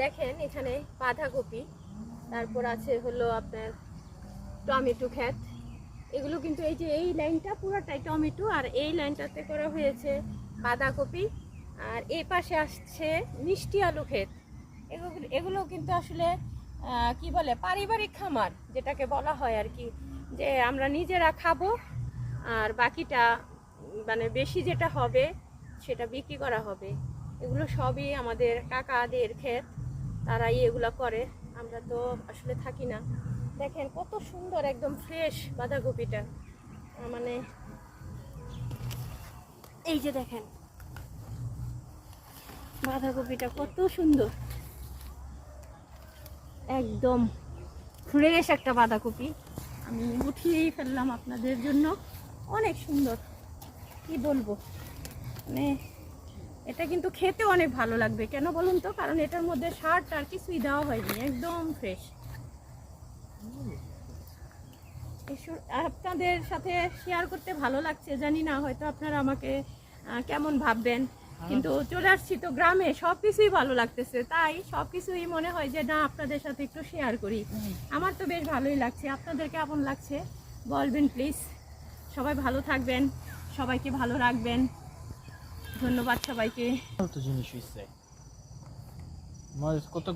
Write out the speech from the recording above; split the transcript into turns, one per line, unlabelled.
দেখেন এখানে বাঁধাকপি, তারপর আছে হলো আপনার টমেটো ক্ষেত। এগুলো কিন্তু এই যে এই লাইনটা পুরোটাই টমেটো, আর এই লাইনটাতে করা হয়েছে বাঁধাকপি, আর এই পাশে আসছে মিষ্টি আলু ক্ষেত। এগুলো কিন্তু আসলে কি বলে পারিবারিক খামার যেটাকে বলা হয় আর কি, যে আমরা নিজেরা খাবো আর বাকিটা মানে বেশি যেটা হবে সেটা বিক্রি করা হবে। এগুলো সবই আমাদের কাকাদের ক্ষেত, তারাই এগুলো করে, আমরা তো আসলে থাকি না। দেখেন কত সুন্দর একদম ফ্রেশ বাঁধাকপিটা, মানে এই যে দেখেন বাঁধাকপিটা কত সুন্দর, একদম ফ্রেশ একটা বাঁধাকপি। আমি উঠিয়েই ফেললাম আপনাদের জন্য, অনেক সুন্দর, কি বলবো, মানে এটা কিন্তু খেতে অনেক ভালো লাগবে। কেন বলুন তো, কারণ এটার মধ্যে সার টার কিছুই দেওয়া হয়নি, একদম ফ্রেশ। আপনাদের সাথে শেয়ার করতে ভালো লাগছে, জানি না হয়তো আপনারা আমাকে কেমন ভাববেন, কিন্তু চলে আসছি তো গ্রামে, সব কিছুই ভালো লাগতেছে, তাই সব কিছুই মনে হয় যে না আপনাদের সাথে একটু শেয়ার করি। আমার তো বেশ ভালোই লাগছে, আপনাদের কেমন লাগছে বলবেন প্লিজ। সবাই ভালো থাকবেন, সবাইকে ভালো রাখবেন, ধন্যবাদ সবাইকে।
জিনিস হইছে কত